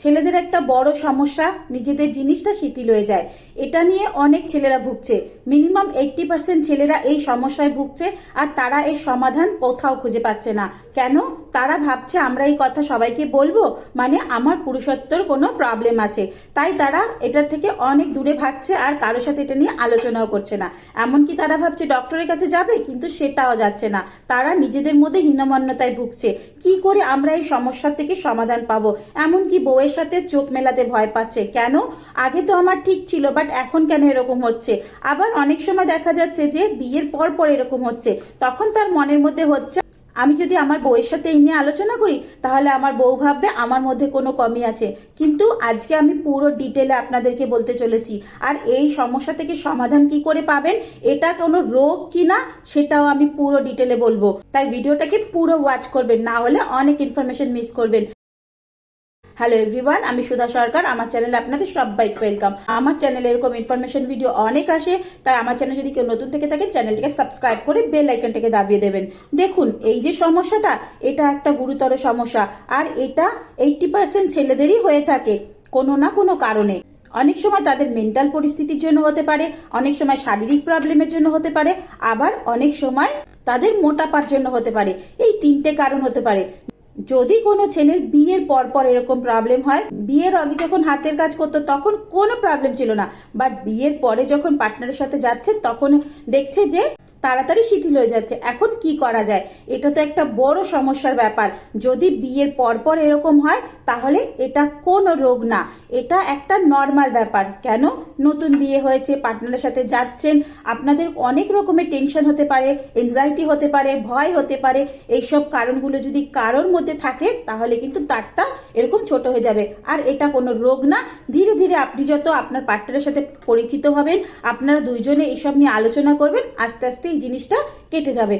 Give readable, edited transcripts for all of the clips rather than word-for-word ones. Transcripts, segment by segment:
ছেলেদের একটা বড় সমস্যা, নিজেদের জিনিসটা শিথিল হয়ে যায়। এটা নিয়ে অনেক ছেলেরা ভুগছে। মিনিমাম 80% ছেলেরা এই সমস্যায় ভুগছে, আর তারা এর সমাধান কোথাও খুঁজে পাচ্ছে না। কেন? তারা ভাবছে আমরা এই কথা সবাইকে বলবো মানে আমার পুরুষত্বর কোনো প্রবলেম আছে, তাই তারা এটার থেকে অনেক দূরে ভাগছে আর কারোর সাথে এটা নিয়ে আলোচনাও করছে না। এমনকি তারা ভাবছে ডক্টরের কাছে যাবে, কিন্তু সেটাও যাচ্ছে না। তারা নিজেদের মধ্যে হীনমন্যতায় ভুগছে। কি করে আমরা এই সমস্যা থেকে সমাধান পাবো? এমনকি বউয়ের সাথে চোখ মেলাতে ভয় পাচ্ছে। কেন? আগে তো আমার ঠিক ছিল, বাট এখন কেন এরকম হচ্ছে? আবার অনেক সময় দেখা যাচ্ছে যে বিয়ের পর পর এরকম হচ্ছে। তখন তার মনের মধ্যে হচ্ছে আমি যদি আমার বউয়ের সাথে এই নিয়ে আলোচনা করি তাহলে আমার বউ ভাববে আমার মধ্যে কোনো কমি আছে। কিন্তু আজকে আমি পুরো ডিটেলে আপনাদেরকে বলতে চলেছি। আর এই সমস্যা থেকে সমাধান কি করে পাবেন, এটা কোনো রোগ কিনা সেটাও আমি পুরো ডিটেলে বলবো। তাই ভিডিওটাকে পুরো ওয়াচ করবেন, না হলে অনেক ইনফরমেশন মিস করবেন। হ্যালো এভরিওয়ান, আমি সুধা সরকার। আমার চ্যানেলে আপনাদের সবাইকে ওয়েলকাম। আমার চ্যানেলে এরকম ইনফরমেশন ভিডিও অনেক আসে, তাই আমার চ্যানেল যদি কেউ নতুন থেকে থাকেন চ্যানেলটিকে সাবস্ক্রাইব করে বেল আইকনটাকে দাবিয়ে দেবেন। দেখুন, এই যে সমস্যাটা, এটা একটা গুরুতর সমস্যা, আর এটা 80% ছেলেদেরই হয়ে থাকে কোনো না কোনো কারণে। অনেক সময় তাদের মেন্টাল পরিস্থিতির জন্য হতে পারে, অনেক সময় শারীরিক প্রবলেমের জন্য হতে পারে, আবার অনেক সময় তাদের মোটাপার জন্য হতে পারে। এই তিনটে কারণ হতে পারে। যদি কোনো ছেলের বিয়ের পর পর এরকম প্রবলেম হয়, বিয়ের আগে যখন হাতের কাজ করতো তখন কোনো প্রবলেম ছিল না, বাট বিয়ের পরে যখন পার্টনারের সাথে যাচ্ছে তখন দেখছে যে তাড়াতাড়ি শিথিল হয়ে যাচ্ছে। এখন কি করা যায়? এটা তো একটা বড় সমস্যার ব্যাপার। যদি বিয়ের পর পর এরকম হয় তাহলে এটা কোনো রোগ না, এটা একটা নর্মাল ব্যাপার। কেন? নতুন বিয়ে হয়েছে, পার্টনারের সাথে যাচ্ছেন, আপনাদের অনেক রকমের টেনশন হতে পারে, এনজাইটি হতে পারে, ভয় হতে পারে। এইসব কারণগুলো যদি কারোর মধ্যে থাকে তাহলে কিন্তু তারটা এরকম ছোট হয়ে যাবে। আর এটা কোনো রোগ না। ধীরে ধীরে আপনি যত আপনার পার্টনারের সাথে পরিচিত হবেন, আপনারা দুইজনে এইসব নিয়ে আলোচনা করবেন, আস্তে আস্তে এই জিনিসটা কেটে যাবে।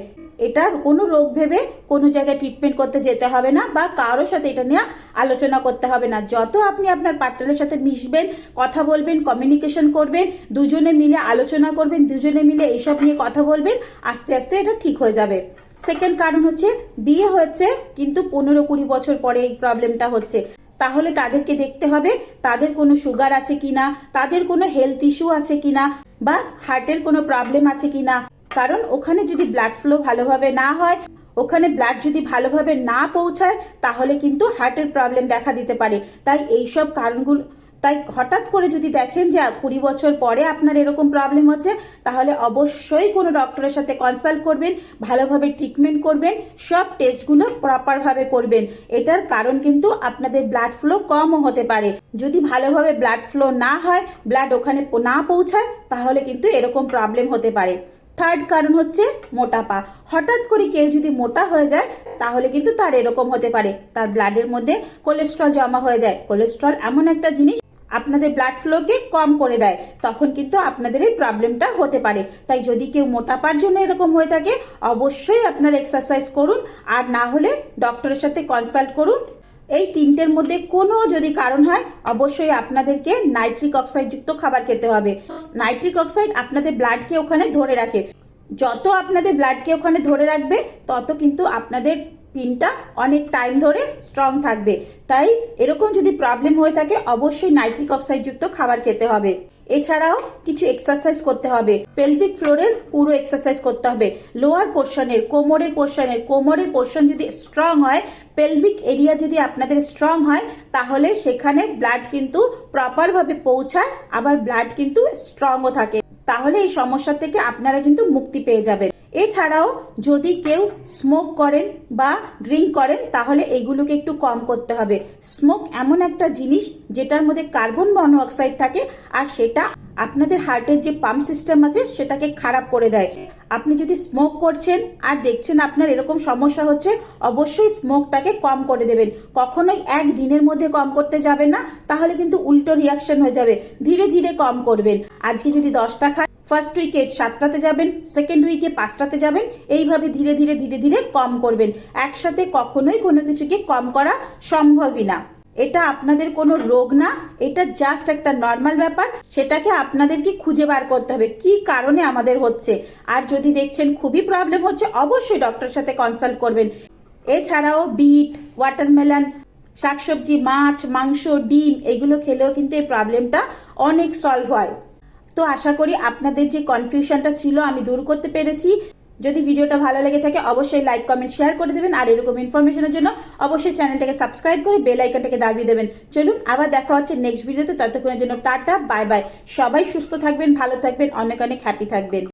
এটার কোনো রোগ ভেবে কোনো জায়গায় ট্রিটমেন্ট করতে যেতে হবে না, বা কারোর সাথে এটা নিয়ে আলোচনা করতে হবে না। যত আপনি আপনার পার্টনারের সাথে মিশবেন, কথা বলবেন, কমিউনিকেশন করবেন, দুজনে মিলে আলোচনা করবেন, দুজনে মিলে এইসব নিয়ে কথা বলবেন, আস্তে আস্তে এটা ঠিক হয়ে যাবে। সেকেন্ড কারণ হচ্ছে বিয়ে হচ্ছে কিন্তু 15-20 বছর পরে এই প্রবলেমটা হচ্ছে। তাহলে তাদেরকে দেখতে হবে তাদের কোনো সুগার আছে কিনা, তাদের কোনো হেলথ ইস্যু আছে কিনা, বা হার্টের কোনো প্রবলেম আছে কিনা। কারণ ওখানে যদি ব্লাড ফ্লো ভালোভাবে না হয়, ওখানে ব্লাড যদি ভালোভাবে না পৌঁছায়, তাহলে কিন্তু হার্টের প্রবলেম দেখা দিতে পারে। তাই এইসব কারণগুলো, তাই হঠাৎ করে যদি দেখেন যে 20 বছর পরে আপনার এরকম প্রবলেম হচ্ছে, তাহলে অবশ্যই কোনো ডক্টরের সাথে কনসাল্ট করবেন, ভালোভাবে ট্রিটমেন্ট করবেন, সব টেস্টগুলো প্রপার ভাবে করবেন। এটার কারণ কিন্তু আপনাদের ব্লাড ফ্লো কমও হতে পারে। যদি ভালোভাবে ব্লাড ফ্লো না হয়, ব্লাড ওখানে না পৌঁছায়, তাহলে কিন্তু এরকম প্রবলেম হতে পারে। থার্ড কারণ হচ্ছে মোটাপা। হঠাৎ করে কেউ যদি মোটা হয়ে যায় তাহলে কিন্তু তার এরকম হতে পারে, তার ব্লাডের মধ্যে কোলেস্ট্রল জমা হয়ে যায়। কোলেস্ট্রল এমন একটা জিনিস আপনাদের ব্লাড ফ্লোকে কম করে দেয়, তখন কিন্তু আপনাদের এই প্রবলেমটা হতে পারে। তাই যদি কেউ মোটাপার জন্য এরকম হয়ে থাকে, অবশ্যই আপনার এক্সারসাইজ করুন, আর না হলে ডক্টরের সাথে কনসাল্ট করুন। এই তিনটের মধ্যে কোনো যদি কারণ হয়, অবশ্যই আপনাদেরকে নাইট্রিক অক্সাইড যুক্ত খাবার খেতে হবে। নাইট্রিক অক্সাইড আপনাদের ব্লাডকে ওখানে ধরে রাখে। যত আপনাদের ব্লাডকে ওখানে ধরে রাখবে, তত কিন্তু আপনাদের পিনটা অনেক টাইম ধরে স্ট্রং থাকবে। তাই এরকম যদি প্রবলেম হয়ে থাকে, অবশ্যই নাইট্রিক অক্সাইড যুক্ত খাবার খেতে হবে। এছাড়াও কিছু এক্সারসাইজ করতে হবে। পেলভিক ফ্লোরের পুরো এক্সারসাইজ করতে হবে। লোয়ার পোর্শনের, কোমরের পোর্শন যদি স্ট্রং হয়, পেলভিক এরিয়া যদি আপনাদের স্ট্রং হয়, তাহলে সেখানে ব্লাড কিন্তু প্রপার ভাবে পৌঁছায়, আবার ব্লাড কিন্তু স্ট্রংও থাকে। তাহলে এই সমস্যা থেকে আপনারা কিন্তু মুক্তি পেয়ে যাবেন। এছাড়াও যদি কেউ স্মোক করেন বা ড্রিঙ্ক করেন, তাহলে এইগুলোকে একটু কম করতে হবে। স্মোক এমন একটা জিনিস যেটার মধ্যে কার্বন মনোঅক্সাইড থাকে, আর সেটা আপনাদের হার্টের যে পাম্প সিস্টেম আছে সেটাকে খারাপ করে দেয়। আপনি যদি স্মোক করছেন আর দেখছেন আপনার এরকম সমস্যা হচ্ছে, অবশ্যই স্মোকটাকে কম করে দেবেন। কখনোই একদিনের মধ্যে কম করতে যাবেন না, তাহলে কিন্তু উল্টো রিয়াকশন হয়ে যাবে। ধীরে ধীরে কম করবেন। আজকে যদি 10টা খান, ফার্স্ট উইকে 7টাতে যাবেন, সেকেন্ড উইকে 5টাতে যাবেন, এইভাবে ধীরে ধীরে ধীরে ধীরে কম করবেন। একসাথে কখনোই কোনো কিছুকে কম করা সম্ভবই না। এটা আপনাদের কোনো রোগ না, এটা জাস্ট একটা নর্মাল ব্যাপার। সেটাকে আপনাদেরকে খুঁজে বার করতে হবে কি কারণে আমাদের হচ্ছে। আর যদি দেখছেন খুবই প্রবলেম হচ্ছে, অবশ্যই ডক্টরের সাথে কনসাল্ট করবেন। এছাড়াও বিট, ওয়াটারমেলন, শাকসবজি, মাছ, মাংস, ডিম এগুলো খেলেও কিন্তু এই প্রবলেমটা অনেক সলভ হয়। তো আশা করি আপনাদের যে কনফিউশনটা ছিল আমি দূর করতে পেরেছি। যদি ভিডিওটা ভালো লেগে থাকে অবশ্যই লাইক, কমেন্ট, শেয়ার করে দেবেন। আর এরকম ইনফরমেশনের জন্য অবশ্যই চ্যানেলটাকে সাবস্ক্রাইব করে বেল আইকনটাকে দাবিয়ে দেবেন। চলুন আবার দেখা হচ্ছে নেক্সট ভিডিওতে। ততক্ষণের জন্য টাটা, বাই বাই। সবাই সুস্থ থাকবেন, ভালো থাকবেন, অনেক অনেক হ্যাপি থাকবেন।